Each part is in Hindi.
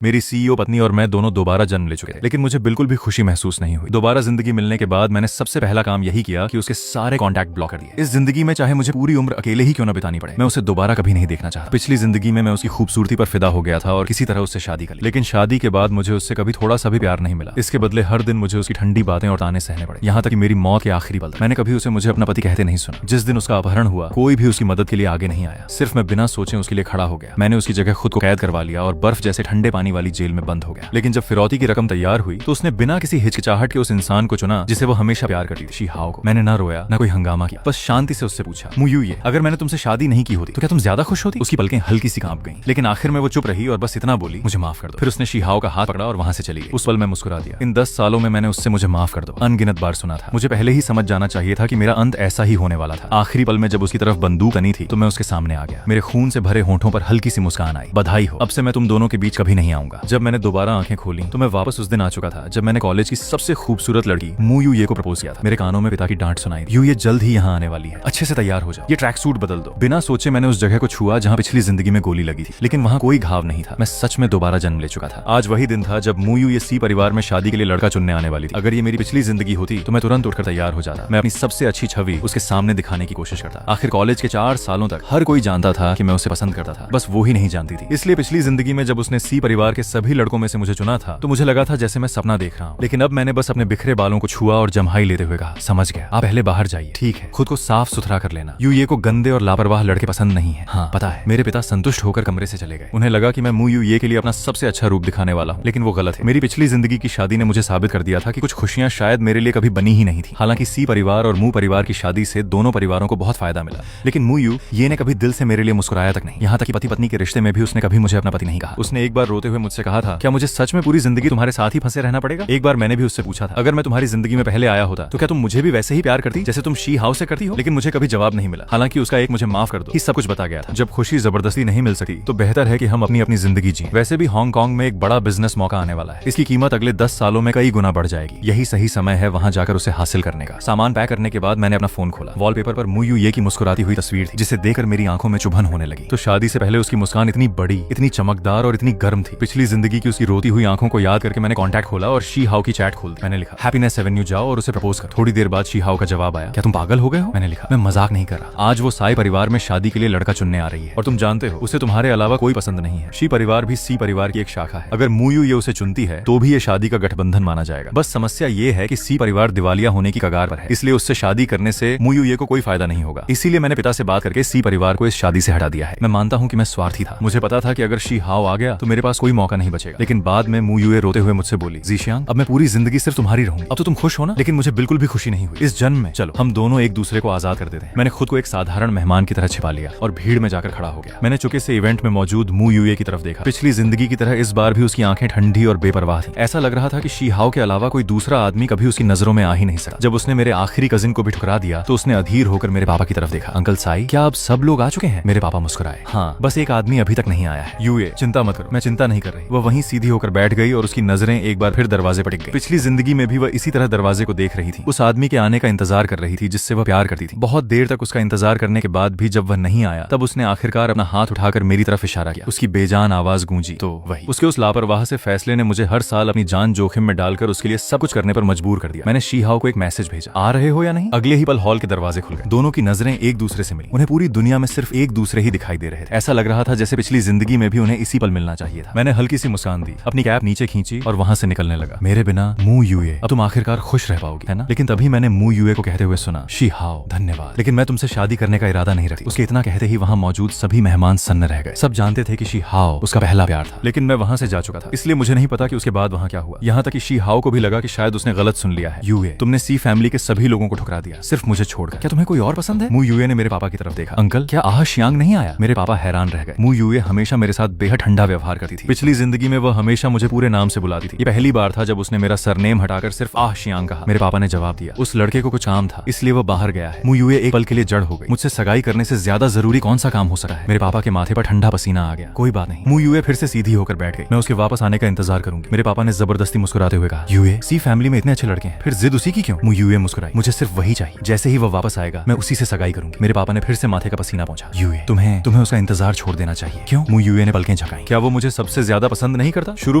मेरी सीईओ पत्नी और मैं दोनों दोबारा जन्म ले चुके थे, लेकिन मुझे बिल्कुल भी खुशी महसूस नहीं हुई। दोबारा जिंदगी मिलने के बाद मैंने सबसे पहला काम यही किया कि उसके सारे कॉन्टैक्ट ब्लॉक कर दिए। इस जिंदगी में चाहे मुझे पूरी उम्र अकेले ही क्यों न बितानी पड़े, मैं उसे दोबारा कभी नहीं देखना चाहता। पिछली जिंदगी में मैं उसकी खूबसूरती पर फिदा हो गया था और किसी तरह उससे शादी कर ली, लेकिन शादी के बाद मुझे उससे कभी थोड़ा सा भी प्यार नहीं मिला। इसके बदले हर दिन मुझे उसकी ठंडी बातें और ताने सहने पड़े, यहाँ तक कि मेरी मौत के आखिरी पल तक। मैंने कभी उसे मुझे अपना पति कहते नहीं सुना। जिस दिन उसका अपहरण हुआ, कोई भी उसकी मदद के लिए आगे नहीं आया। सिर्फ मैं बिना सोचे उसके लिए खड़ा हो गया। मैंने उसकी जगह खुद को कैद करवा लिया और बर्फ जैसे ठंडे पानी वाली जेल में बंद हो गया। लेकिन जब फिरौती की रकम तैयार हुई तो उसने बिना किसी हिचकिचाहट के उस इंसान को चुना जिसे वो हमेशा प्यार करती थी, शीहाओ को। मैंने ना रोया ना कोई हंगामा किया, बस शांति से उससे पूछा, मुयू ये, अगर मैंने तुमसे शादी नहीं की होती तो क्या तुम ज्यादा खुश होती? उसकी पलकें हल्की सी कांप गईं, लेकिन आखिर में वो चुप रही और बस इतना बोली, मुझे माफ कर दो। फिर उसने शीहाओ का हाथ पकड़ा और वहां से चली गई। उस पल मैं मुस्कुरा दिया। इन 10 सालों में मैंने उससे मुझे माफ कर दो अनगिनत बार सुना था। मुझे पहले ही समझ जाना चाहिए था कि मेरा अंत ऐसा ही होने वाला था। आखिरी पल में जब उसकी तरफ बंदूक तनी थी तो मैं उसके सामने आ गया। मेरे खून से भरे होंठों पर हल्की सी मुस्कान आई। बधाई हो, अब से मैं तुम दोनों के बीच कभी नहीं आऊंगा। जब मैंने दोबारा आंखें खोली तो मैं वापस उस दिन आ चुका था जब मैंने कॉलेज की सबसे खूबसूरत लड़की मू यू ये को प्रपोज किया था। मेरे कानों में पिता की डांट सुनाई, यू ये जल्द ही यहाँ आने वाली है, अच्छे से तैयार हो जाओ, ये ट्रैक सूट बदल दो। बिना सोचे मैंने उस जगह को छुआ जहाँ पिछली जिंदगी में गोली लगी थी, लेकिन वहाँ कोई घाव नहीं था। मैं सच में दोबारा जन्म ले चुका था। आज वही दिन था जब मू यू ये सी परिवार में शादी के लिए लड़का चुनने आने वाली थी। अगर ये मेरी पिछली जिंदगी होती तो मैं तुरंत उठकर तैयार हो जाता। मैं अपनी सबसे अच्छी छवि उसके सामने दिखाने की कोशिश करता। आखिर कॉलेज के 4 सालों तक हर कोई जानता था कि मैं उसे पसंद करता था, बस वो ही नहीं जानती थी। इसलिए पिछली जिंदगी में जब उसने सी परिवार के सभी लड़कों में से मुझे चुना था तो मुझे लगा था जैसे मैं सपना देख रहा हूँ। लेकिन अब मैंने बस अपने बिखरे बालों को छुआ और जम्हाई लेते हुए कहा, समझ गया, आप पहले बाहर जाइए, ठीक है, खुद को साफ सुथरा कर लेना। यू ये को गंदे और लापरवाह लड़के पसंद नहीं है। हाँ पता है। मेरे पिता संतुष्ट होकर कमरे से चले गए। उन्हें लगा कि मैं मू यू ये के लिए अपना सबसे अच्छा रूप दिखाने वाला हूँ, लेकिन वो गलत है। मेरी पिछली जिंदगी की शादी ने मुझे साबित कर दिया था कि कुछ खुशियां शायद मेरे लिए कभी बनी ही नहीं थी। हालांकि सी परिवार और मू परिवार की शादी से दोनों परिवारों को बहुत फायदा मिला, लेकिन मू यू ये ने कभी दिल से मेरे लिए मुस्कुराया तक नहीं। यहाँ तक कि पति पत्नी के रिश्ते में भी उसने कभी मुझे अपना पति नहीं कहा। उसने एक बार रोते हुए मुझसे कहा था, क्या मुझे सच में पूरी जिंदगी तुम्हारे साथ ही फंसे रहना पड़ेगा? एक बार मैंने भी उससे पूछा था, अगर मैं तुम्हारी जिंदगी में पहले आया होता तो क्या तुम मुझे भी वैसे ही प्यार करती जैसे तुम शी हाउ से करती हो? लेकिन मुझे कभी जवाब नहीं मिला। हालांकि उसका एक मुझे माफ कर दो ही सब कुछ बता गया था। जब खुशी जबरदस्ती नहीं मिल सकी तो बेहतर है कि हम अपनी अपनी जिंदगी जिएं। वैसे भी हांगकांग में एक बड़ा बिजनेस मौका आने वाला है। इसकी कीमत अगले 10 सालों में कई गुना बढ़ जाएगी। यही सही समय है वहां जाकर उसे हासिल करने का। सामान पैक करने के बाद मैंने अपना फोन खोला। वॉलपेपर पर मू यू ये की मुस्कुराती हुई तस्वीर थी, जिसे देखकर मेरी आंखों में चुभन होने लगी। तो शादी से पहले उसकी मुस्कान इतनी बड़ी, इतनी चमकदार और इतनी गर्म थी। पिछली जिंदगी की उसकी रोती हुई आंखों को याद करके मैंने कॉन्टैक्ट खोला और शी हाउ की चैट खोल दी। मैंने लिखा, हैप्पीनेस एवेन्यू जाओ और उसे प्रपोज कर। थोड़ी देर बाद शी हाउ का जवाब आया, क्या तुम पागल हो गए हो? मैंने लिखा, मैं मजाक नहीं कर रहा। आज वो साई परिवार में शादी के लिए लड़का चुनने आ रही है और तुम जानते हो उसे तुम्हारे अलावा कोई पसंद नहीं है। शी परिवार भी सी परिवार की एक शाखा है। अगर मू यू ये उसे चुनती है तो भी ये शादी का गठबंधन माना जाएगा। बस समस्या ये है कि सी परिवार दिवालिया होने की कगार पर है, इसलिए उससे शादी करने से मू यू ये को कोई फायदा नहीं होगा। इसीलिए मैंने पिता से बात करके सी परिवार को इस शादी से हटा दिया है। मैं मानता हूँ कि मैं स्वार्थी था। मुझे पता था कि अगर शी हाउ आ गया तो मेरे पास कोई मौका नहीं बचेगा। लेकिन बाद में मू यू ये रोते हुए मुझसे बोली, जीशियांग, अब मैं पूरी जिंदगी सिर्फ तुम्हारी रहूंगी। अब तो तुम खुश हो ना? लेकिन मुझे बिल्कुल भी खुशी नहीं हुई इस जन्म में। चलो हम दोनों एक दूसरे को आजाद कर देते हैं। मैंने खुद को एक साधारण मेहमान की तरह छिपा लिया और भीड़ में जाकर खड़ा हो गया। मैंने चुके से इवेंट में मौजूद मू यू ये की तरफ देखा। पिछली जिंदगी की तरह इस बार भी उसकी आंखें ठंडी और बेपरवाह थी। ऐसा लग रहा था कि शी हाउ के अलावा कोई दूसरा आदमी कभी उसकी नजरों में आ ही नहीं सका। जब उसने मेरे आखिरी कजिन को भी ठुकरा दिया तो उसने अधीर होकर मेरे पापा की तरफ देखा। अंकल साई, क्या अब सब लोग आ चुके हैं? मेरे पापा मुस्कुराए, हाँ, बस एक आदमी अभी तक नहीं आया है। यू ये, चिंता मत करो, मैं चिंता नहीं कर रही। वह वहीं सीधी होकर बैठ गई और उसकी नजरें एक बार फिर दरवाजे पर टिक गई। पिछली जिंदगी में भी वह इसी तरह दरवाजे को देख रही थी। उस आदमी के आने का इंतजार कर रही थी जिससे वह प्यार करती थी। बहुत देर तक उसका इंतजार करने के बाद भी जब वह नहीं आया तब उसने आखिरकार अपना हाथ उठाकर मेरी तरफ इशारा किया। उसकी बेजान आवाज गूंजी तो वही उसके उस लापरवाह से फैसले ने मुझे हर साल अपनी जान जोखिम में डालकर उसके लिए सब कुछ करने पर मजबूर कर दिया। मैंने शी हाउ को एक मैसेज भेजा, आ रहे हो या नहीं? अगले ही पल हॉल के दरवाजे खुल गए। दोनों की नजरें एक दूसरे से मिली। उन्हें पूरी दुनिया में सिर्फ एक दूसरे ही दिखाई दे रहे थे। ऐसा लग रहा था जैसे पिछली जिंदगी में भी उन्हें इसी पल मिलना चाहिए था। मैंने हल्की सी मुस्कान दी, अपनी कैप नीचे खींची और वहां से निकलने लगा। मेरे बिना मू यू ये, अब तुम आखिरकार खुश रह पाओगी, है ना? लेकिन तभी मैंने मू यू ये को कहते हुए सुना, शी हाउ, धन्यवाद, लेकिन मैं तुमसे शादी करने का इरादा नहीं रखती। उसके इतना कहते ही वहां मौजूद सभी मेहमान सन्न रह गए। सब जानते थे कि शी हाउ उसका पहला प्यार था, लेकिन मैं वहां से जा चुका था, इसलिए मुझे नहीं पता कि उसके बाद वहां क्या हुआ। यहाँ तक कि शी हाउ को भी लगा कि शायद उसने गलत सुन लिया है। यू ये, तुमने सी फैमिली के सभी लोगों को ठुकरा दिया, सिर्फ मुझे छोड़कर। क्या तुम्हें कोई और पसंद है? मू यू ये ने मेरे पापा की तरफ देखा। अंकल, क्या आह शियांग नहीं आया? मेरे पापा हैरान रह गए। मू यू ये हमेशा मेरे साथ बेहद ठंडा व्यवहार करती थी। पिछली जिंदगी में वह हमेशा मुझे पूरे नाम से बुलाती थी। ये पहली बार था जब उसने मेरा सरनेम हटाकर सिर्फ आह शियांग कहा। मेरे पापा ने जवाब दिया, उस लड़के को कुछ काम था इसलिए वो बाहर गया है। मू यू ये एक पल के लिए जड़ हो गई। मुझसे सगाई करने से ज्यादा जरूरी कौन सा काम हो सकता है? मेरे पापा के माथे पर ठंडा पसीना आ गया। कोई बात नहीं। मू यू ये फिर से सीधी होकर बैठ गई। मैं उसके वापस आने का इंतजार करूंगी। मेरे पापा ने जबरदस्ती मुस्कुराते हुए कहा, यू ये, सी फैमिली में इतने अच्छे लड़के हैं, फिर जिद उसी की क्यों? मू यू ये मुस्कुराई, मुझे सिर्फ वही चाहिए। जैसे ही वो वापस आएगा मैं उसी से सगाई करूंगी। मेरे पापा ने फिर से माथे का पसीना पहुंचा। यू ये, तुम्हें उसका इंतजार छोड़ देना चाहिए। क्यों? मू यू ये ने पलकें झपकाई। क्या वो मुझे सबसे ज्यादा पसंद नहीं करता? शुरू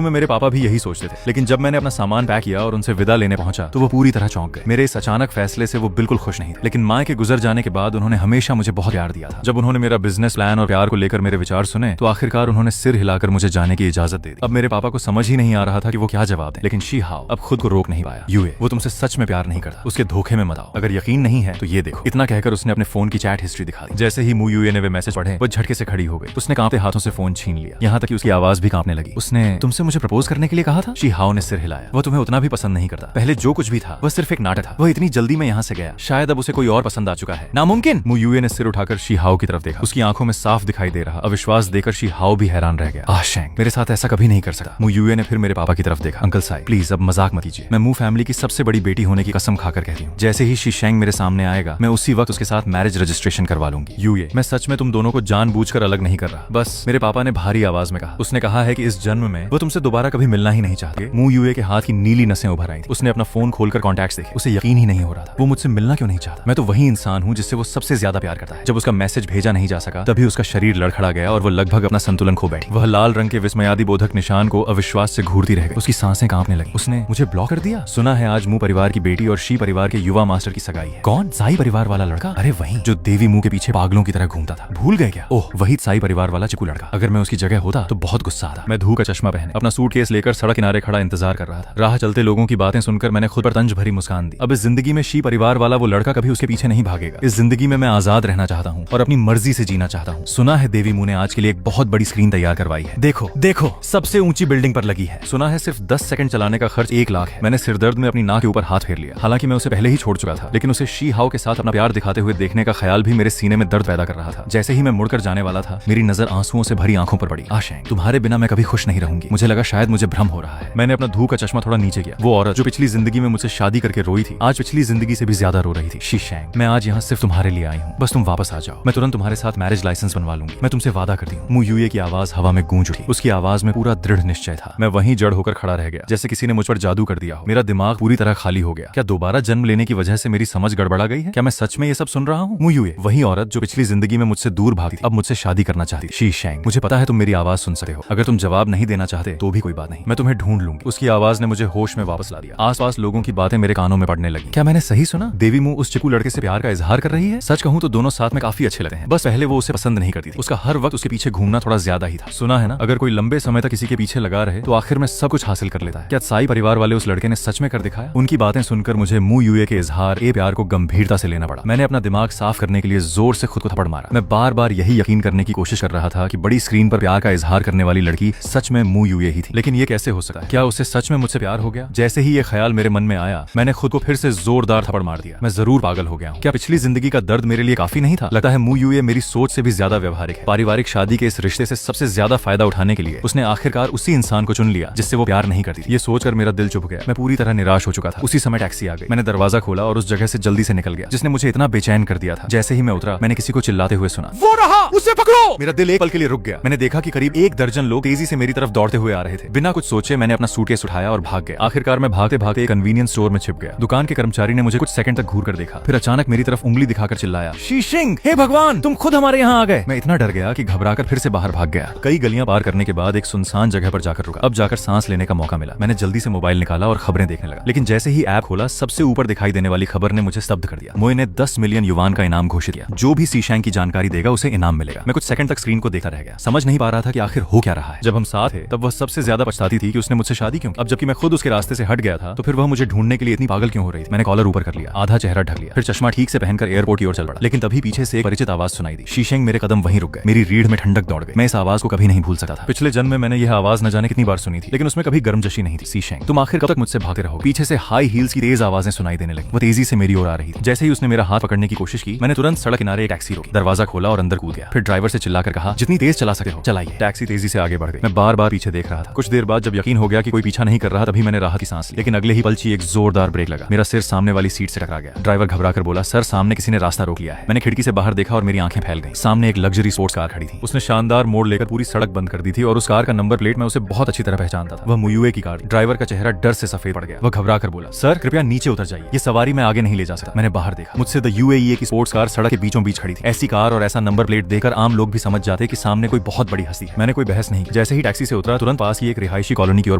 में मेरे पापा भी यही सोचते थे, लेकिन जब मैंने अपना सामान पैक किया और उनसे विदा लेने पहुंचा तो वो पूरी तरह चौंक गए। मेरे इस अचानक फैसले से वो बिल्कुल खुश नहीं थे, लेकिन माँ के गुजर जाने के बाद उन्होंने हमेशा मुझे बहुत प्यार दिया था। जब उन्होंने मेरा बिजनेस प्लान और प्यार को लेकर मेरे विचार सुने तो आखिरकार उन्होंने सिर हिलाकर मुझे जाने की इजाजत दे दी। अब मेरे पापा को समझ ही नहीं आ रहा था कि वो क्या जवाब दें, लेकिन शी हाओ अब खुद को रोक नहीं पाया। यूए, वो तुमसे सच में प्यार नहीं करता, उसके धोखे में मत आओ। अगर यकीन नहीं है तो ये देखो। इतना कहकर उसने अपने फोन की चैट हिस्ट्री दिखा दी। जैसे ही मू यूए ने वे मैसेज पढ़े वो झटके से खड़ी हो गई। उसने कांपते हाथों से फोन छीन लिया, यहाँ तक कि उसकी आवाज भी कांपने लगी। उसने तुमसे मुझे प्रपोज करने के लिए कहा था? शी हाओ ने सिर हिलाया। वो तुम्हें उतना भी पसंद नहीं करता। पहले जो कुछ भी था वह सिर्फ एक नाटक था। वह इतनी जल्दी में यहाँ से गया, शायद अब उसे कोई और पसंद आ चुका है। नामुमकिन। मू यूए ने सिर उठाकर शी हाओ की तरफ देखा। उसकी आंखों में साफ दिखाई दे रहा अविश्वास देकर शी हाओ भी हैरान रह गया। शेंग मेरे साथ ऐसा कभी नहीं कर सकता। मू यूए ने फिर मेरे पापा की तरफ देखा। अंकल साई प्लीज अब मजाक मत कीजिए। मैं मू फैमिली की सबसे बड़ी बेटी होने की कसम खाकर कहती हूँ, जैसे ही शी शेंग मेरे सामने आएगा मैं उसी वक्त उसके साथ मैरिज रजिस्ट्रेशन करवा लूंगी। यूए, मैं सच में तुम दोनों को जानबूझकर अलग नहीं कर रहा। बस, मेरे पापा ने भारी आवाज में कहा। उसने कहा है कि इस जन्म में वो तुमसे दोबारा कभी मिलना ही नहीं चाहते। मू यूए के हाथ की नीली नसें उभर आई थी। उसने अपना फोन खोलकर कॉन्टैक्ट्स देखे। उसे यकीन ही नहीं हो रहा था, वो मुझसे मिलना क्यों नहीं चाहता। मैं तो वही इंसान हूँ जिससे वो सबसे ज्यादा प्यार करता है। जब उसका मैसेज भेजा नहीं जा सका तभी उसका शरीर लड़खड़ा गया और वो लगभग अपना संतुलन खो बैठी। वह लाल रंग के विस्मयादि बोधक निशान को अविश्वास से घूरती रह गई। उसकी सांसें कांपने लगी। उसने मुझे ब्लॉक कर दिया। सुना है आज मू परिवार की बेटी और शी परिवार के युवा मास्टर की सगाई है। कौन? साई परिवार वाला लड़का? अरे वही जो देवी मुंह के पीछे पागलों की तरह घूमता था। भूल गए क्या? ओह, वही साई परिवार वाला चिकू लड़का। अगर मैं उसकी जगह होता तो बहुत गुस्सा आता। मैं धूप का चश्मा पहने अपना सूटकेस लेकर सड़क किनारे खड़ा इंतजार कर रहा था। राह चलते लोगों की बातें सुनकर मैंने खुद पर तंज भरी मुस्कान दी। अब इस जिंदगी में शी परिवार वाला वो लड़का कभी उसके पीछे नहीं भागेगा। इस जिंदगी में मैं आजाद रहना चाहता हूँ और अपनी मर्जी से जीना चाहता हूँ। सुना है देवी मुंह ने आज के लिए एक बहुत बड़ी स्क्रीन तैयार करवाई है। देखो देखो, सबसे ऊंची बिल्डिंग पर लगी है। सुना है सिर्फ 10 सेकंड चलाने का खर्च 1 लाख है। मैंने सिरदर्द में अपनी नाक के ऊपर हाथ फेर लिया। हालांकि मैं उसे पहले ही छोड़ चुका था, लेकिन उसे शी हाओ के साथ अपना प्यार दिखाते हुए देखने का ख्याल भी मेरे सीने में दर्द पैदा कर रहा था। जैसे ही मैं मुड़कर जाने वाला था मेरी नजर आंसुओं से भरी आंखों पर पड़ी। आशें, तुम्हारे बिना मैं कभी खुश नहीं रहूंगी। मुझे लगा शायद मुझे भ्रम हो रहा है। मैंने अपना धूप का चश्मा थोड़ा नीचे किया। वो औरत जो पिछली जिंदगी में मुझसे शादी करके रोई थी आज पिछली जिंदगी से भी ज्यादा रो रही थी। शी शेंग, मैं आज यहाँ सिर्फ तुम्हारे लिए आई हूँ। बस तुम वापस आ जाओ, मैं तुरंत तुम्हारे साथ मैरिज लाइसेंस बनवा लूंगी। मैं तुमसे वादा करती हूँ। मू यूए की आवाज हवा में गूंज उठी। उसकी आवाज में पूरा दृढ़ निश्चय था। मैं वहीं जड़ होकर खड़ा रह गया, जैसे किसी ने मुझ पर जादू कर दिया हो। मेरा दिमाग पूरी तरह खाली हो गया। क्या दोबारा जन्म लेने की वजह से मेरी समझ गड़बड़ा गई है? क्या मैं सच में ये सब सुन रहा हूँ? मू यूए, वही औरत जो पिछली जिंदगी में मुझसे दूर भागी थी, अब मुझसे शादी करना चाहती। शी शेंग, मुझे पता है तुम मेरी आवाज सुन सकते हो। अगर तुम जवाब नहीं देना चाहते तो भी कोई बात नहीं, मैं तुम्हें ढूंढ लूंगी। उसकी आवाज ने मुझे होश में वापस ला दिया। आसपास लोगों की बातें मेरे कानों में पड़ने लगी। क्या मैंने सही सुना? देवी मुंह उस चिकू लड़के से प्यार का इजहार कर रही है? सच कहूं तो दोनों साथ में काफी अच्छे लगते हैं। बस पहले वो उसे पसंद नहीं करती थी। उसका हर वक्त उसके पीछे घूमना थोड़ा ज्यादा ही था। सुना है ना, अगर कोई लंबे समय तक किसी के पीछे लगा रहे तो आखिर में सब कुछ हासिल कर लेता है। क्या साई परिवार वाले उस लड़के ने सच में कर दिखाया? उनकी बातें सुनकर मुझे मू यूए के इजहार ए प्यार को गंभीरता से लेना पड़ा। मैंने अपना दिमाग साफ करने के लिए जोर से खुद को थप्पड़ मारा। मैं बार बार यही यकीन करने की कोशिश कर रहा था कि बड़ी स्क्रीन पर प्यार का इजहार करने वाली लड़की सच में मू यूए ही थी। लेकिन ये कैसे हो सकता है? क्या उससे सच में मुझसे प्यार हो गया? जैसे ही ये ख्याल मेरे मन में आया मैंने खुद को फिर से जोरदार थप्पड़ मार दिया। मैं जरूर पागल हो गया हूँ। क्या पिछली जिंदगी का दर्द मेरे लिए काफी नहीं था? लगता है मू यूए मेरी सोच से भी ज्यादा व्यवहारिक है। पारिवारिक शादी के इस रिश्ते से सबसे ज्यादा फायदा उठाने के लिए उसने आखिरकार उसी इंसान को चुन लिया जिससे वो प्यार नहीं करती थी। ये सोचकर मेरा दिल चुभ गया। मैं पूरी तरह निराश हो चुका था। उसी समय टैक्सी आ गई। मैंने दरवाजा खोला और उस जगह से जल्दी से निकल गया जिसने मुझे इतना बेचैन कर दिया था। जैसे ही मैं उतरा मैंने किसी को चिल्लाते हुए सुना, वो रहा, उसे पकड़ो। मेरा दिल एक पल के लिए रुक गया। मैंने देखा कि करीब 1 दर्जन लोग तेजी से मेरी तरफ दौड़ते हुए आ रहे थे। बिना कुछ सोचे मैंने अपना सूटकेस उठाया और भाग गया। आखिरकार मैं भागते भागते एक कन्वीनियंस स्टोर में छिप गया। दुकान के कर्मचारी ने मुझे कुछ सेकंड तक घूर कर देखा, फिर अचानक मेरी तरफ उंगली दिखाकर चिल्लाया, शी शेंग, हे भगवान, तुम खुद हमारे यहाँ आ गए। मैं इतना डर गया कि घबराकर फिर से बाहर भाग गया। कई गलियां पार करने के बाद एक सुनसान जगह पर जाकर रुका। अब जाकर सांस लेने का मौका मिला। मैंने जल्दी से मोबाइल निकाला और खबरें देखने लगा। लेकिन जैसे ही ऐप खोला सबसे ऊपर दिखाई देने वाली खबर ने मुझे स्तब्ध कर दिया। मोए ने 10 मिलियन युवान का इनाम घोषित किया। जो भी शी शेंग की जानकारी देगा उसे इनाम मिलेगा। मैं कुछ सेकंड तक स्क्रीन को देखता रह गया। समझ नहीं पा रहा था कि आखिर हो क्या रहा है। जब हम साथ थे तब वह सबसे ज्यादा पछताती थी कि उसने मुझसे शादी क्यों की। अब जबकि मैं खुद उसके रास्ते से हट गया था तो फिर वह मुझे ढूंढने के लिए इतनी पागल क्यों हो रही थी। मैंने कॉलर ऊपर कर लिया, आधा चेहरा ढक लिया, फिर चश्मा ठीक से पहनकर एयरपोर्ट की ओर चल पड़ा। लेकिन तभी पीछे से एक परिचित आवाज सुनाई दी। शी शेंग, मेरे कदम वहीं रुक गए। मेरी रीढ़ में ठंडक दौड़ गई। मैं इस आवाज को कभी नहीं भूल सकता था। पिछले जन्म में मैंने यह आवाज न जाने कितनी बार सुनी थी, लेकिन उसमें कभी गर्मजोशी नहीं थी। शी शेंग, तुम आखिर कब तक मुझसे भागते रहोगे? पीछे से हाई हील्स की तेज आवाजें सुनाई देने लगी। वो तेजी से मेरी ओर आ रही थी। जैसे ही उसने मेरा हाथ पकड़ने की कोशिश की मैंने तुरंत सड़क किनारे एक टैक्सी रोकी, दरवाजा खोला और अंदर कूद गया। फिर ड्राइवर से चिल्लाकर कहा, जितनी तेज चला सकते हो चलाइए। टैक्सी तेजी से आगे बढ़ गई। मैं बार बार पीछे देख रहा था। कुछ देर बाद जब यकीन हो गया कि कोई पीछा नहीं कर रहा तभी मैंने राहत की सांस ली। लेकिन अगले ही पल एक जोरदार ब्रेक लगा। मेरा सिर सामने वाली सीट से टकरा गया। ड्राइवर घबराकर बोला, सर, सामने किसी ने रास्ता रोक लिया है। मैंने खिड़की से बाहर देखा और मेरी आंखें फैल गईं। सामने एक लग्जरी स्पोर्ट्स कार खड़ी थी। उसने शानदार मोड़ लेकर पूरी सड़क बंद कर दी थी और उस कार का नंबर प्लेट मैं उसे बहुत अच्छी तरह पहचानता था। वह मुयुए की कार। ड्राइवर का चेहरा डर से सफेद पड़ गया। वह घबराकर बोला, सर, कृपया नीचे उतर जाइए, ये सवारी मैं आगे नहीं ले जा सकता। मैंने बाहर देखा। मुझसे द यूएई की स्पोर्ट्स कार सड़क के बीचों बीच खड़ी थी। ऐसी कार और ऐसा नंबर प्लेट देखकर आम लोग भी समझ जाते कि सामने कोई बहुत बड़ी हस्ती है। मैंने कोई बहस नहीं की। जैसे ही टैक्सी से उतरा तुरंत पास ही एक रिहायशी कॉलोनी की ओर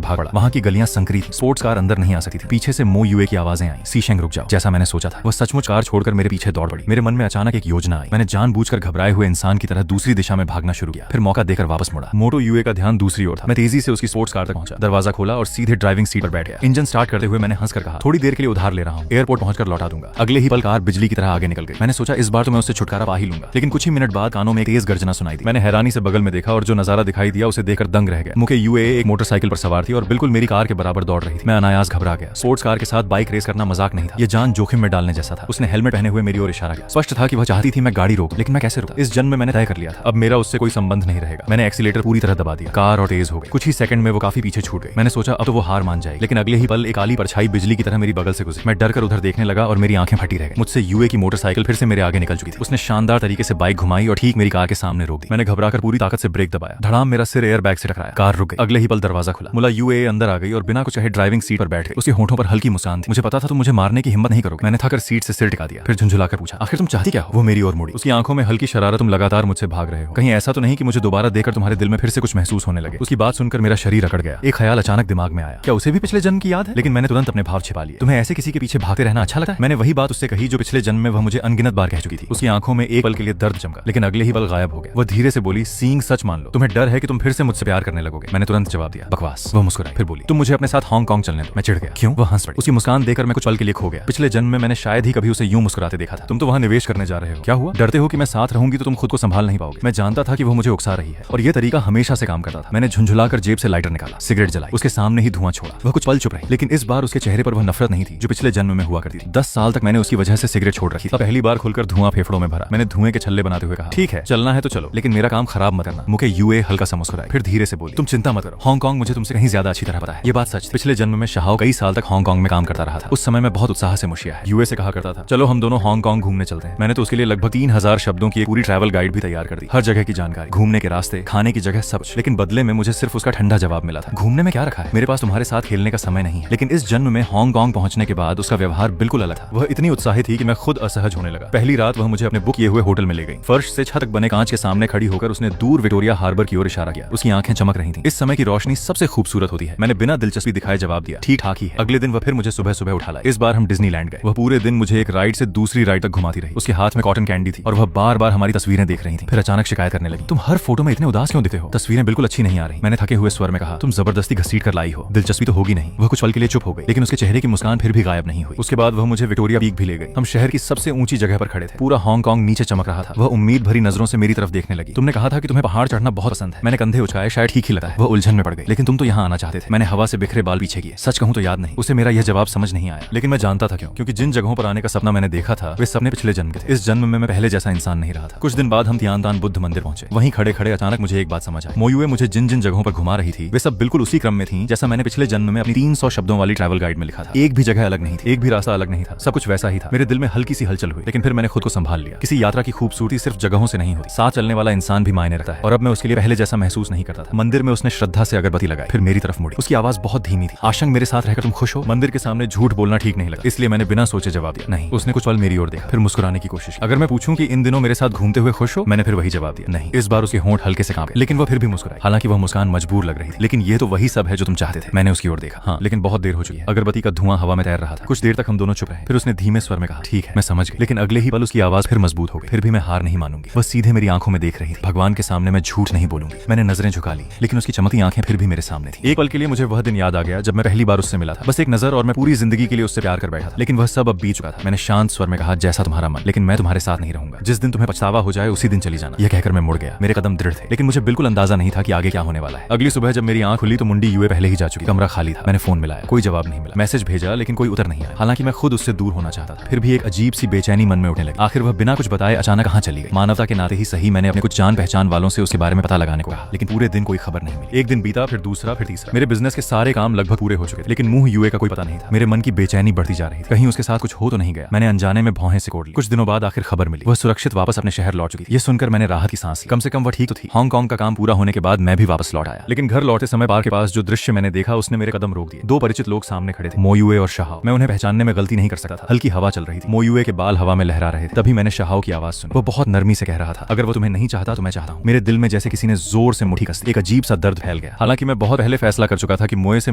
भाग पड़ा। वहाँ की गलियां संकरी थी, स्पोर्ट्स कार अंदर नहीं आ सकती थी। पीछे से मो यूए की आवाजें आई, सीशेंग रुक जाओ। जैसा मैंने सोचा था, वह सचमुच कार छोड़कर मेरे पीछे दौड़ पड़ी। मेरे मन में अचानक एक योजना आई। मैंने जानबूझकर घबराए हुए इंसान की तरह दूसरी दिशा में भागना शुरू किया, फिर मौका देकर वापस मुड़ा। मोटो यूए का ध्यान दूसरी ओर था। मैं तेजी से उसकी स्पोर्ट्स कार तक पहुंचा, दरवाजा खोला और सीधे ड्राइविंग सीट पर बैठ गया। इंजन स्टार्ट करते हुए मैंने हंसकर कहा, थोड़ी देर के लिए उधार ले रहा हूँ, एयरपोर्ट पहुंचकर लौटा दूंगा। अगले ही पल कार बिजली की तरह आगे निकल गई। मैंने सोचा इस बार तो मैं उससे छुटकारा पा ही लूंगा, लेकिन कुछ ही मिनट बाद कानों में एक तेज गर्जना सुनाई दी। मैंने हैरानी से बगल में देखा और जो नजारा दिखाई दिया उसे देखकर दंग रह गया। मुके यूए एक मोटरसाइकिल पर सवार थी और बिल्कुल मेरी कार के बराबर दौड़ रही थी। मैं अनायास घबरा गया। स्पोर्ट्स कार के साथ बाइक रेस करना मजाक नहीं था, ये जान जोखिम में डालने जैसा था। उसने हेलमेट पहने हुए मेरी ओर इशारा किया। स्पष्ट था कि वह चाहती थी मैं गाड़ी रोक, लेकिन मैं कैसे रुका? इस जन्म में मैंने तय कर लिया था, अब मेरा उससे कोई संबंध नहीं रहेगा। मैंने एक्सीलेटर पूरी तरह दबा दिया, कार और तेज हो गई। कुछ ही सेकंड में वो काफी पीछे छूट गई। मैंने सोचा अब तो वो हार मान जाएगी, लेकिन अगले ही पल एक काली परछाई बिजली की तरह मेरी बगल से गुजरी। मैं डर कर उधर देखने लगा और मेरी आंखें फटी रह गई। मुझसे यूए की मोटरसाइकिल फिर से मेरे आगे निकल चुकी थी। उसने शानदार तरीके से बाइक घुमाई और ठीक मेरी कार के सामने रोक दी। मैंने घबराकर पूरी ताकत से ब्रेक दबाया, धड़ाम मेरा सिर एयर बैग से टकराया, कार रुक गई। अगले ही पल दरवाजा खुला, मुला यूए अंदर आ गई और बिना कुछ कहे ड्राइविंग सीट पर बैठ गई। उसके होठों पर हल्की मुस्कान थी। मुझे पता था तुम मुझे मारने की हिम्मत नहीं करोगे। मैंने थकर सीट से सिर टिका दिया, फिर झुंझुलाकर पूछा, आखिर तुम चाहती क्या हो? वो मेरी ओर मुड़ी, उसकी आंखों में हल्की शरारत। तुम लगातार मुझसे भाग रहे हो, कहीं ऐसा तो नहीं कि मुझे दोबारा देखकर तुम्हारे दिल में फिर से कुछ महसूस होने लगे? उसकी बात सुनकर मेरा शरीर अकड़ गया। एक ख्याल अचानक दिमाग में आया, क्या उसे भी पिछले जन्म की याद है? लेकिन मैंने तुरंत अपने भाव छिपा लिए। तुम्हें ऐसे किसी के पीछे भागते रहना अच्छा लगता है? मैंने वही बात उससे कही जो पिछले जन्म में वह मुझे अनगिनत बार कह चुकी थी। उसकी आंखों में एक पल के लिए दर्द चमका, लेकिन अगले ही पल गायब हो गया। वह धीरे से बोली, सीइंग सच मान लो, तुम्हें डर है कि तुम फिर से मुझसे प्यार करने लगोगे। मैंने तुरंत जवाब दिया, बकवास। वह मुस्कुराई, फिर बोली, तुम मुझे अपने साथ हांगकांग चलने दो। मैं चिढ़ गया, क्यों? वह हंस पड़ी। उसकी मुस्कान देखकर मैं कुछ पल के लिए खो गया। पिछले जन्म में मैंने शायद ही कभी उसे यूं मुस्कुराते देखा था। तुम तो वहां निवेश करने जा रहे हो, क्या हुआ? डरते हो कि मैं साथ रहूंगी तो तुम खुद को संभाल नहीं पाओगे। मैं जानता था कि वो मुझे उकसा रही है और ये तरीका हमेशा से काम करता था। मैंने झुंझुलाकर जेब से लाइटर निकाला, सिगरेट जलाई, उसके सामने ही धुआं छोड़ा। वह कुछ पल चुप रही, लेकिन इस बार उसके चेहरे पर वह नफरत नहीं थी जो पिछले जन्म में हुआ करती थी। 10 साल तक मैंने उसकी वजह से सिगरेट छोड़ रखी थी। पहली बार खुलकर धुआं फेफड़ों में भरा। मैंने धुएं के छल्ले बनाते हुए कहा, ठीक है चलना है तो चलो, लेकिन मेरा काम खराब मत करना। मुके यूए हल्का सा मुस्कुराई, फिर धीरे से बोली, तुम चिंता मत करो, हांगकांग मुझे तुमसे कहीं ज्यादा अच्छी तरह पता है। ये बात सच थी। पिछले जन्म में शाह कई साल तक हांगकांग में काम करता रहा था। उस समय मैं बहुत उत्साह से मुशिया है। यूए से कहा करता था, चलो हम दोनों हांगकांग घूमने चलते हैं। मैंने तो उसके लिए लगभग 3000 शब्दों की एक पूरी ट्रैवल गाइड भी तैयार कर दी, हर जगह की जानकारी, घूमने के रास्ते, खाने की जगह, सब कुछ। लेकिन बदले में मुझे सिर्फ उसका ठंडा जवाब मिला था, घूमने में क्या रखा है, मेरे पास तुम्हारे साथ खेलने का समय नहीं है। लेकिन इस जन्म में हांगकांग पहुंचने के बाद उसका व्यवहार बिल्कुल अलग था। वह इतनी उत्साहित थी कि मैं खुद असहज होने लगा। पहली रात वह मुझे अपने बुक किए हुए होटल में ले गई। फर्श से छत तक बने कांच के सामने खड़ी होकर उसने दूर विक्टोरिया हार्बर की ओर इशारा किया। उसकी आंखें चमक रही थीं। इस समय की रोशनी सबसे खूबसूरत होती है। मैंने बिना दिलचस्पी दिखाए जवाब दिया, ठीक ठाक ही है। अगले दिन वह फिर मुझे सुबह सुबह उठा लाई। इस बार हम डिज्नीलैंड गए। वह पूरे दिन मुझे एक राइड से दूसरी राइड तक घुमाती रही। उसके हाथ में कॉटन कैंडी थी और वह बार बार हमारी तस्वीरें देख रही थी। फिर अचानक शिकायत करने लगी, तुम हर फोटो में इतने उदास क्यों दिखते हो? तस्वीरें बिल्कुल अच्छी नहीं आ रही। मैंने थके हुए स्वर में कहा, तुम जबरदस्ती घसीट कर लाई हो, दिलचस्पी तो होगी नहीं। वह कुछ पल के लिए चुप हो गई, लेकिन उसके चेहरे की मुस्कान फिर भी गायब नहीं हुई। उसके बाद वह मुझे विक्टोरिया पीक भी ले गई। हम शहर की सबसे ऊंची जगह पर खड़े थे। पूरा हांगकांग नीचे चमक रहा था। वह उम्मीद भरी नजरों से मेरी तरफ देखने लगी। तुमने कहा था कि तुम्हें पहाड़ चढ़ना बहुत पसंद है। मैंने कंधे उचकाए, शायद ठीक ही लगा है। वह उलझन में पड़ गई, लेकिन तुम तो यहाँ आना चाहते थे। मैंने हवा से बिखरे बाल पीछे किए। सच कहूं तो याद नहीं। उसे मेरा यह जवाब समझ नहीं आया, लेकिन मैं जानता था क्यों। क्योंकि जिन जगहों पर आने का सपना मैंने देखा था वे सपने पिछले जन्म के थे। इस जन्म में मैं पहले जैसा इंसान नहीं रहा था। कुछ दिन बाद हम तियानतान बुद्ध मंदिर पहुंचे। वहीं खड़े खड़े अचानक मुझे एक बात समझ आई। मोयुए मुझे जिन जिन जगहों पर घुमा रही थी वे सब बिल्कुल उसी क्रम में थी जैसा मैंने पिछले जन्म में अपनी 300 शब्दों वाली ट्रैवल गाइड में लिखा था। एक भी जगह अलग नहीं थी, एक भी रास्ता अलग नहीं था, सब कुछ वैसा ही था। मेरे दिल में हल्की सी हलचल हुई, लेकिन फिर मैंने खुद को संभाल लिया। किसी यात्रा की खूबसूरती सिर्फ जगहों से नहीं होती, साथ चलने वाला इंसान भी मायने रखता है। और अब मैं उसके लिए पहले जैसा महसूस नहीं करता था। मंदिर में उसने श्रद्धा से अगरबत्ती लगाई, फिर मेरी तरफ मुड़ी। उसकी आवाज बहुत धीमी थी, आशंक मेरे साथ रहकर तुम खुश हो? मंदिर के सामने झूठ बोलना ठीक नहीं लगा, इसलिए मैंने बिना सोचे जवाब दिया, नहीं। उसने कुछ पल मेरी ओर देखा, फिर मुस्कुराने की कोशिश की। अगर मैं पूछूं कि इन दिनों मेरे साथ घूमते हुए खुश हो? मैंने फिर वही जवाब दिया, नहीं। इस बार उसके होंठ हल्के से कांपे, लेकिन वह फिर भी मुस्कुराई। हालांकि वह मुस्कान मजबूर लग रही थी। लेकिन ये तो वही सब है जो तुम चाहते थे। मैंने उसकी ओर देखा, हाँ, लेकिन बहुत देर हो चुकी है। अगरबत्ती का धुआं हवा में तैर रहा था। कुछ देर तक हम दोनों चुप रहे। फिर उसने धीमे स्वर में कहा, ठीक है, मैं समझ गई। लेकिन अगले ही पल उसकी आवाज फिर मजबूत हो गई। फिर भी मैं हार नहीं मानूंगी। वह सीधे मेरी आंखों में देख रही थी। भगवान के सामने मैं झूठ नहीं बोलूंगी। मैंने नजरें झुका ली, लेकिन उसकी चमकती आंखें फिर भी मेरे सामने थी। एक पल के लिए मुझे वह दिन याद आ गया जब मैं पहली बार उससे मिला था। बस एक नजर और मैं पूरी जिंदगी के लिए उससे प्यार कर बैठा था। लेकिन वह सब अब बीत चुका था। मैंने शांत स्वर में कहा, जैसा तुम्हारा मन, लेकिन मैं तुम्हारे साथ नहीं रहूंगा। जिस दिन तुम्हें पछतावा हो जाए उसी दिन चली जाना। यह कहकर मैं मुड़ गया। मेरे कदम दृढ़ थे, लेकिन मुझे बिल्कुल अंदाजा नहीं था कि आगे क्या होने वाला है। अगली सुबह जब मेरी आंख खुली तो मुंडी यूए पहले ही जा चुकी। कमरा खाली था। मैंने फोन मिलाया, कोई जवाब नहीं मिला। मैसेज भेजा, लेकिन कोई उत्तर नहीं आया। हालांकि मैं खुद उससे दूर होना चाहता था, फिर भी एक अजीब सी बेचैनी मन में उठने लगी। आखिर वह बिना कुछ बताए अचानक कहां चली गई? मानवता के नाते ही सही मैंने अपने कुछ जान पहचान वालों से उसके बारे में पता लगाने को कहा, लेकिन पूरे दिन कोई खबर नहीं मिली। एक दिन बीता, फिर दूसरा, फिर तीसरा। मेरे बिजनेस के सारे काम लगभग पूरे हो चुके थे, लेकिन मुंह यूए का कोई पता नहीं था। मेरे मन की बेचैनी बढ़ती जा रही थी, कहीं उसके साथ कुछ हो तो नहीं गया। मैंने अनजाने में भौहें सिकोड़ ली। कुछ दिनों बाद आखिर खबर मिली, वह सुरक्षित वापस अपने शहर लौट चुकी थी। ये सुनकर मैंने राहत की सांस ली। कम से कम वह ठीक तो थी। हांगकांग का काम पूरा होने के बाद मैं भी वापस लौट आया, लेकिन घर लौटते समय बार के पास जो दृश्य मैंने देखा उसने मेरे कदम रोक दिए। दो परिचित लोग सामने खड़े थे, मोयुए और शाह। मैं उन्हें पहचानने में गलती नहीं कर सकता था। हल्की हवा चल रही थी, मोयुए के बाल हवा में लहरा रहे थे। तभी मैंने शाह की आवाज सुनी। वो बहुत नरमी से कह रहा था, अगर वो तुम्हें नहीं चाहता तो मैं चाहता हूँ। मेरे दिल में जैसे किसी ने जोर से मुट्ठी अंगूठी कस दी। एक अजीब सा दर्द फैल गया। हालांकि मैं बहुत पहले फैसला कर चुका था कि मोए से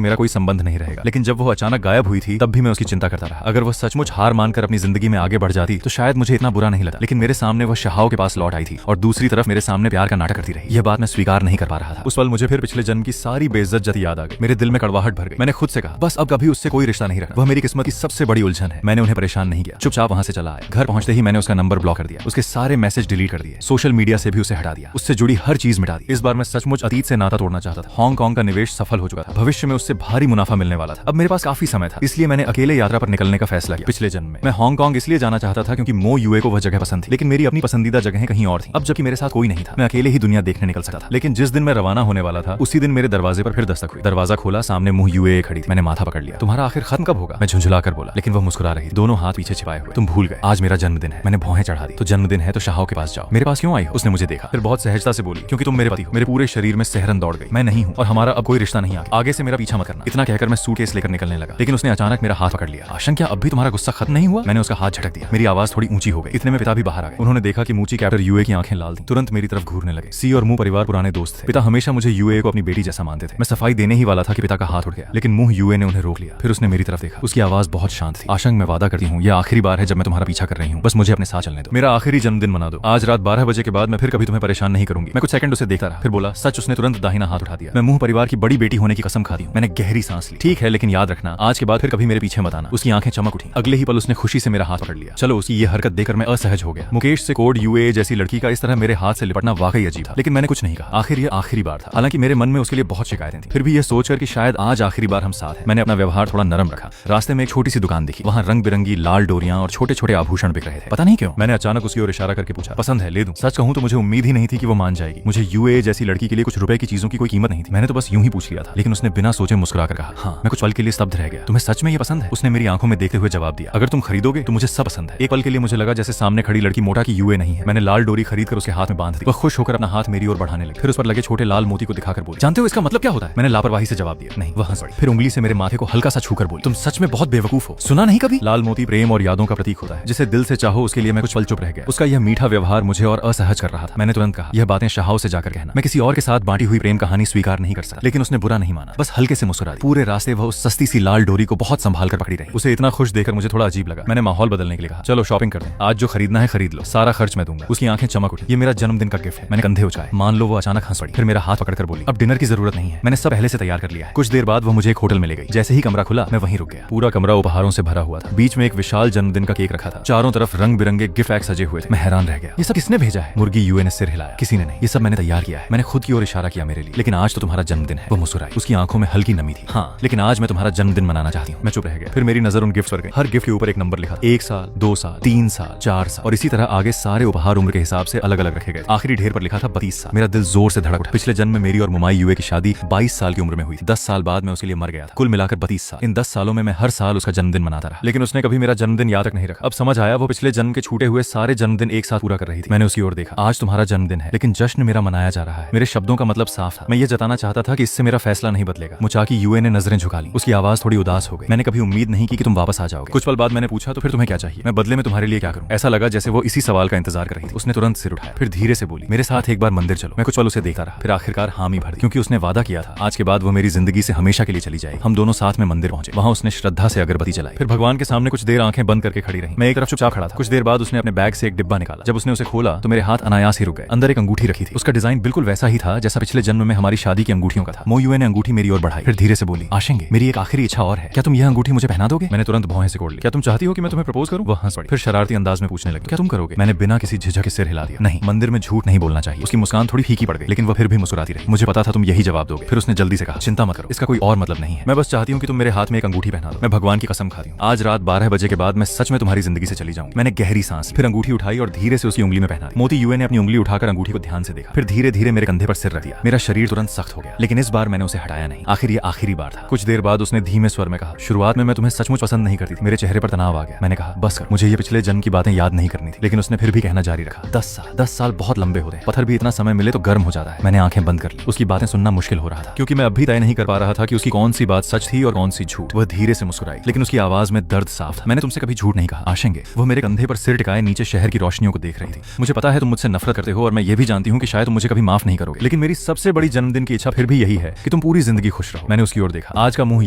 मेरा कोई संबंध नहीं रहेगा, लेकिन जब वो अचानक गायब हुई थी तब भी मैं उसकी चिंता करता रहा। अगर वो सचमुच हार मानकर अपनी जिंदगी में आगे बढ़ जाती तो शायद मुझे इतना बुरा नहीं लगा, लेकिन मेरे सामने वो शहाव के पास लौट आई थी और दूसरी तरफ मेरे सामने प्यार का नाटक करती रही। यह बात मैं स्वीकार नहीं कर पा रहा था। उस पल मुझे फिर पिछले जन्म की सारी बेइज्जत जती याद आ गई। मेरे दिल में कड़वाहट भर गई। मैंने खुद से कहा बस अब कभी उससे कोई रिश्ता नहीं रखना। वह मेरी किस्मत की सबसे बड़ी उलझन है। मैंने उन्हें परेशान नहीं किया, चुपचाप वहां से चला आया। घर पहुंचते ही मैंने उसका नंबर ब्लॉक कर दिया, उसके सारे मैसेज डिलीट कर दिए, सोशल मीडिया से भी उसे हटा दिया, उससे जुड़ी हर चीज मिटा दी। इस बार मैं सचमुच अतीत से नाता तोड़ना चाहता था। हांगकांग का निवेश सफल हो चुका था, भविष्य में उससे भारी मुनाफा मिलने वाला था। अब मेरे पास काफी समय था, इसलिए मैंने अकेले यात्रा पर निकलने का फैसला किया। पिछले जन्म में मैं हांगकांग इसलिए जाना चाहता था क्योंकि मो यूए को वह जगह पसंद थी, लेकिन मेरी अपनी पसंदीदा जगह कहीं और थी। अब जबकि मेरे साथ कोई नहीं था, मैं अकेले ही दुनिया देखने निकल सकता था। लेकिन जिस दिन मैं रवाना होने वाला था उसी दिन मेरे दरवाजे पर फिर दस्तक हुई। दरवाजा खोला, सामने मुंह यूए खड़ी थी। मैंने माथा पकड़ लिया। तुम्हारा आखिर खत्म कब होगा? मैं झुंझुला कर बोला, लेकिन वह मुस्कुरा रही, दोनों हाथ पीछे छिपाए हुए। तुम भूल गए, आज मेरा जन्मदिन है। मैंने भौहें चढ़ा दी। तो जन्मदिन है तो शाह के पास जाओ। मेरे पास क्यों आई हो? उसने मुझे देखा, फिर बहुत सहजता से बोली, क्योंकि तुम मेरे पति हो। मेरे पूरे शरीर में सहरन दौड़ गई। मैं नहीं हूं और हमारा अब कोई रिश्ता नहीं। आगे से मेरा पीछा मत करना। इतना कहकर मैं सूटकेस लेकर निकलने लगा, लेकिन उसने अचानक मेरा हाथ पकड़ लिया। आशंक, क्या अब भी तुम्हारा गुस्सा खत्म नहीं हुआ? मैंने उसका हाथ झटक दिया। मेरी आवाज थोड़ी ऊंची हो गई। इतने में पिता भी बाहर आ गए। उन्होंने देखा कि मूची कैप्टर यूए की आंखें लाल थी। तुरंत मेरी तरफ घूरने लगे। सी और मुंह परिवार पुराने दोस्त थे। पिता हमेशा मुझे यूए को अपनी बेटी जैसा मानते थे। मैं सफाई देने ही वाला था कि पिता का हाथ उठ गया, लेकिन मुंह यूए ने उन्हें रोक लिया। फिर उसने मेरी तरफ देखा। उसकी आवाज बहुत शांत थी। आशंक, मैं वादा करती हूँ यह आखिरी बार है जब मैं तुम्हारा पीछा कर रही हूँ। बस मुझे अपने साथ चलने दो। मेरा आखिरी जन्मदिन मना दो। आज रात 12 बजे के बाद मैं फिर कभी तुम्हें परेशान नहीं करूंगी। मैं कुछ सेकंड उसे देखता रहा, फिर बोला, सच? उसने तुरंत दाहिना हाथ उठा दिया। मैं मुंह परिवार की बड़ी बेटी होने की कसम खाती हूँ। मैंने गहरी सांस ली। ठीक है, लेकिन याद रखना आज के बाद फिर कभी मेरे पीछे मत आना। उसकी आंखें चमक उठी। अगले ही पल उसने खुशी से मेरा हाथ पकड़ लिया। चलो, उसकी ये हरकत देखकर मैं असहज हो गया। मुकेश से कोड यूए जैसी लड़की का इस तरह मेरे हाथ से लिपटना वाकई अजीब था, लेकिन मैंने कुछ नहीं कहा। आखिर ये आखिरी बार था। हालांकि मेरे मन में उसके लिए बहुत शिकायतें थी, फिर भी ये सोचकर कि शायद आज आखिरी बार हम साथ हैं, मैंने अपना व्यवहार थोड़ा नरम रखा। रास्ते में एक छोटी सी दुकान दिखी। वहाँ रंग बिरंगी लाल डोरियां और छोटे छोटे आभूषण बिक रहे थे। पता नहीं क्यों मैंने अचानक उसकी ओर इशारा करके पूछा, पसंद है? ले दूं? सच कहूं तो मुझे उम्मीद ही नहीं थी कि वो मान जाएगी। मुझे यूए जैसी लड़की के लिए कुछ रुपए की चीजों की कोई कीमत नहीं थी। मैंने तो बस यूं ही पूछ लिया था, लेकिन उसने बिना सोचे मुस्कुराकर कहा, हाँ। मैं कुछ पल के लिए स्तब्ध रह गया। तुम्हें सच में ये पसंद है? उसने मेरी आंखों में देखते हुए जवाब दिया, अगर तुम खरीदोगे तो मुझे सब पसंद है। एक पल के लिए मुझे लगा जैसे सामने खड़ी लड़की मोटा की यूए नहीं है। मैंने लाल डोरी खरीद कर उसके हाथ में बांध दी। वह खुश होकर अपना हाथ मेरी ओर बढ़ाने लगी, फिर उस पर लगे छोटे लाल मोती को दिखाकर बोली, जानते हो इसका मतलब क्या होता है? मैंने लापरवाही से जवाब दिया, नहीं। वह हंस पड़ी, फिर उंगली से मेरे माथे को हल्का सा छूकर बोली, तुम सच में बहुत बेवकूफ हो। सुना नहीं कभी? लाल मोती प्रेम और यादों का प्रतीक होता है, जिसे दिल से चाहो। उसके लिए मैं कुछ पल चुप रह गया। उसका यह मीठा व्यवहार मुझे और असहज कर रहा था। मैंने तुरंत कहा, यह बातें शाह से जाकर कहना। मैं किसी और के साथ बांटी हुई प्रेम कहानी स्वीकार नहीं कर सकता। लेकिन उसने बुरा नहीं माना, बस हल्के से मुस्कुरा दी। पूरे रास्ते वह उस सस्ती सी लाल डोरी को बहुत संभाल कर पकड़ी रही। उसे इतना खुश देखकर मुझे थोड़ा अजीब लगा। मैंने माहौल बदलने के लिए कहा, चलो शॉपिंग करते हैं। आज जो खरीदना है खरीद लो, सारा खर्च मैं दूंगा। उसकी आंखें चमक उठी। ये मेरा जन्मदिन का गिफ्ट है। मैंने कंधे उठाए। मान लो वो अचानक हंस पड़ी, फिर मेरा हाथ पकड़कर बोली, अब डिनर की जरूरत नहीं है, मैंने सब पहले से तैयार कर लिया है। कुछ देर बाद वो मुझे एक होटल में ले गई। जैसे ही कमरा खुला मैं वहीं रुक गया। पूरा कमरा उपहारों से भरा हुआ था। बीच में एक विशाल जन्मदिन का केक रखा था। चारों तरफ रंग बिरंगे गिफ्ट पैक सजे हुए थे। मैं हैरान रह गया, ये सब किसने भेजा है? मुर्गी यूए ने सिर हिलाया, किसी ने नहीं, ये सब मैंने तैयार किया है। मैंने खुद की ओर इशारा किया मेरे लिए, लेकिन आज तो तुम्हारा जन्मदिन है। वो मुस्कुराई, उसकी आंखों में हल्की नमी थी। हाँ, लेकिन आज मैं तुम्हारा जन्मदिन मनाना चाहती हूँ। मैं चुप रह गया। फिर मेरी नजर उन गिफ्ट पर गई। हर गिफ्ट के ऊपर एक नंबर लिखा, 1 साल, 2 साल, 3 साल, 4 साल और इसी तरह आगे सारे उपहार उम्र के हिसाब से अलग अलग रखे गए। आखिरी ढेर पर लिखा था 32 साल। मेरा दिल जोर से धड़क उठा। पिछले जन्म में मेरी और मुमाई यूए की शादी 22 साल की उम्र में हुई थी। 10 साल बाद मैं उसके लिए मर गया था। कुल मिलाकर 32 साल। इन 10 सालों में मैं हर साल उसका जन्मदिन मनाता रहा, लेकिन उसने कभी मेरा जन्मदिन याद तक नहीं रखा। अब समझ आया, वो पिछले जन्म के छूटे हुए सारे जन्मदिन एक साथ पूरा कर रही थी। मैंने उसकी ओर देखा। आज तुम्हारा जन्मदिन है, लेकिन जश्न मेरा मनाया जा रहा है। मेरे शब्दों का मतलब साफ था। मैं ये जताना चाहता था कि इससे मेरा फैसला नहीं बदलेगा। मुचाकी यूए ने नजरें झुका ली। उसकी आवाज थोड़ी उदास हो गई। मैंने कभी उम्मीद नहीं की कि तुम वापस आ जाओगे। कुछ पल बाद मैंने पूछा, तो फिर तुम्हें क्या चाहिए? मैं बदले में तुम्हारे लिए क्या करूं? ऐसा लगा जैसे वो इसी सवाल का इंतजार कर रही थी। उसने तुरंत सिर उठाया, फिर धीरे से बोली, मेरे साथ एक बार मंदिर चलो। मैं कुछ पल उसे देखता रहा, फिर आखिरकार हामी भर दी, क्योंकि उसने वादा किया था आज के बाद वो मेरी जिंदगी से हमेशा के लिए चली जाएगी। हम दोनों साथ में मंदिर पहुंचे। वहां उसने श्रद्धा से अगरबत्ती जलाई, फिर भगवान के सामने कुछ देर आंखें बंद करके खड़ी रही। मैं एक तरफ चुपचाप खड़ा था। कुछ देर बाद उसने अपने बैग से एक डिब्बा निकाला। जब उसने उसे खोला तो मेरे हाथ अनायास ही रुक गए। अंदर एक अंगूठी रखी थी। उसका डिजाइन बिल्कुल वैसा ही था जैसा पिछले जन्म में हमारी शादी की अंगूठियों का था। मो यूए ने अंगूठी मेरी ओर बढ़ाई, फिर धीरे से बोली, आशेंगे, मेरी एक आखिरी इच्छा और है। क्या तुम यह अंगूठी मुझे पहना दोगे? मैंने तुरंत भौहें सिकोड़ ली। क्या तुम चाहती हो कि मैं तुम्हें प्रपोज करूं? वह हंस पड़ी, फिर शरारती अंदाज में पूछने लगी, क्या तुम करोगे? मैंने बिना किसी झिझक के सिर हिला दिया। नहीं, मंदिर में झूठ नहीं बोलना चाहिए। उसकी मुस्कान थोड़ी फीकी पड़ गई, लेकिन वह फिर भी मुस्कुराती रही। मुझे पता था तुम यही जवाब दोगे। फिर उसने जल्दी से कहा, चिंता मत करो, इसका कोई और मतलब नहीं है। मैं बस चाहती हूँ कि तुम मेरे हाथ में एक अंगूठी पहना दो। मैं भगवान की कसम खाती हूँ, आज रात 12 बजे के बाद मैं सच में तुम्हारी जिंदगी से चली जाऊँ। मैंने गहरी सांस, फिर अंगूठी उठाई और धीरे से उसकी उंगली में पहना दी। मोती यूए ने अपनी उंगली उठाकर अंगूठी को ध्यान से देखा, फिर धीरे धीरे मेरे कंधे पर सिर रख दिया। मेरा शरीर तुरंत सख्त हो गया, लेकिन इस बार मैंने उसे हटाया नहीं। आखिर ये आखिरी बार था। कुछ देर बाद उसने धीमे स्वर में कहा, शुरुआत में मैं तुम्हें सचमुच पसंद नहीं करती थी। मेरे चेहरे पर तनाव आ गया। मैंने कहा, बस कर, मुझे ये पिछले जन्म की बातें याद नहीं करनी थी। लेकिन उसने फिर भी कहना जारी रखा, 10 साल बहुत लंबे होते हैं। पत्थर भी इतना समय मिले तो गर्म हो जाता है। मैंने आंखें बंद कर ली। उसकी बातें सुनना मुश्किल हो रहा था, क्योंकि मैं अब भी तय नहीं कर पा रहा था कि उसकी कौन सी बात सच थी और कौन सी झूठ। वह धीरे से मुस्कुराई, लेकिन उसकी आवाज में दर्द साफ था। मैंने तुमसे कभी झूठ नहीं कहा, आशेंगे। वो मेरे कंधे पर सिर टिकाए नीचे शहर की रोशनियों को देख रही थी। मुझे पता है तुम मुझसे नफरत करते हो और मैं ये भी जानती हूँ कि शायद तुम मुझे कभी माफ नहीं करोगे, करोगे, लेकिन मेरी सबसे बड़ी जन्मदिन की इच्छा फिर भी यही है कि तुम पूरी जिंदगी खुश रहो। मैंने उसकी ओर देखा। आज का मुंह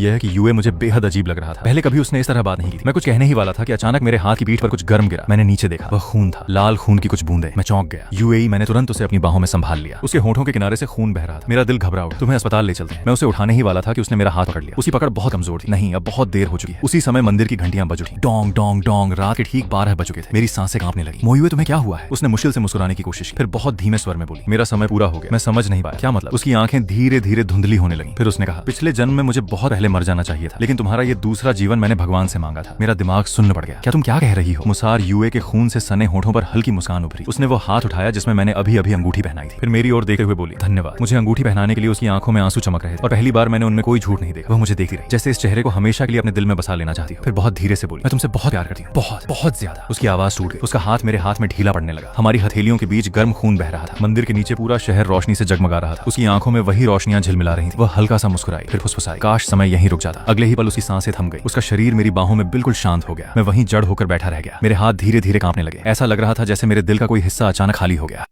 यह है कि यूए मुझे बेहद अजीब लग रहा था। पहले कभी उसने इस तरह बात नहीं की थी। मैं कुछ कहने ही वाला था कि अचानक मेरे हाथ की पीठ पर कुछ गर्म गिरा। मैंने नीचे देखा, वह खून था, लाल खून की कुछ बूंदें। मैं चौंक गया। यूएई, मैंने तुरंत उसे अपनी बाहों में संभाल लिया। उसके होठों के किनारे से खून बह रहा था। मेरा दिल घबरा उठा। तुम्हें अस्पताल ले चलते हैं। मैं उसे उठाने ही वाला था कि उसने मेरा हाथ पकड़ लिया। उसकी पकड़ बहुत कमजोर थी। नहीं, अब बहुत देर हो चुकी है। उसी समय मंदिर की घंटियां बज उठी। Dong Dong Dong. रात के ठीक 12 बज चुके थे। मेरी सांसें कांपने लगी। मोयुए, तुम्हें क्या हुआ है? उसने मुश्किल से मुस्कुराने की कोशिश की, फिर बहुत धीमे स्वर में बोली, मेरा समय पूरा हो गया। मैं समझ नहीं पाया क्या मतलब। उसकी आंखें धीरे धीरे धुंधली होने लगी। फिर उसने कहा, पिछले जन्म में मुझे बहुत पहले मर जाना चाहिए था, लेकिन तुम्हारा ये दूसरा जीवन मैंने भगवान से मांगा था। मेरा दिमाग सुन्न पड़ गया। क्या तुम क्या कह रही हो? मुसार यूए के खून से सने होठों पर हल्की मुस्कान उभरी। उसने वो हाथ उठाया जिसमें मैंने अभी अभी अंगूठी पहनाई थी। फिर मेरी ओर देखते हुए बोली, धन्यवाद। मुझे अंगूठी पहनाने के लिए उसकी आंखों में आंसू चमक रहे थे और पहली बार मैंने उनमें कोई झूठ नहीं देखा। वह मुझे देखती रही, जैसे इस चेहरे को हमेशा के लिए अपने दिल में बसा लेना चाहती हो। फिर बहुत धीरे से बोली, मैं तुमसे बहुत प्यार करती हूँ, बहुत बहुत ज्यादा। उसकी आवाज टूट गई। उसका हाथ मेरे हाथ में ढीला पड़ने लगा। हमारी हथेलियों के बीच गर्म खून बह रहा था। मंदिर के नीचे पूरा शहर रोशनी से जगमगा रहा था। उसकी आंखों में वही रोशनियां झिलमिला रही थी। वह हल्का सा मुस्कुराई, फिर फुसफुसाई, काश समय यहीं रुक जाता। अगले ही पल उसकी सांसें थम गई। उसका शरीर मेरी बाहों में बिल्कुल शांत हो गया। मैं वहीं जड़ होकर बैठा रह गया। मेरे हाथ धीरे धीरे कांपने लगे। ऐसा लग रहा था जैसे मेरे दिल का कोई हिस्सा अचानक खाली हो गया।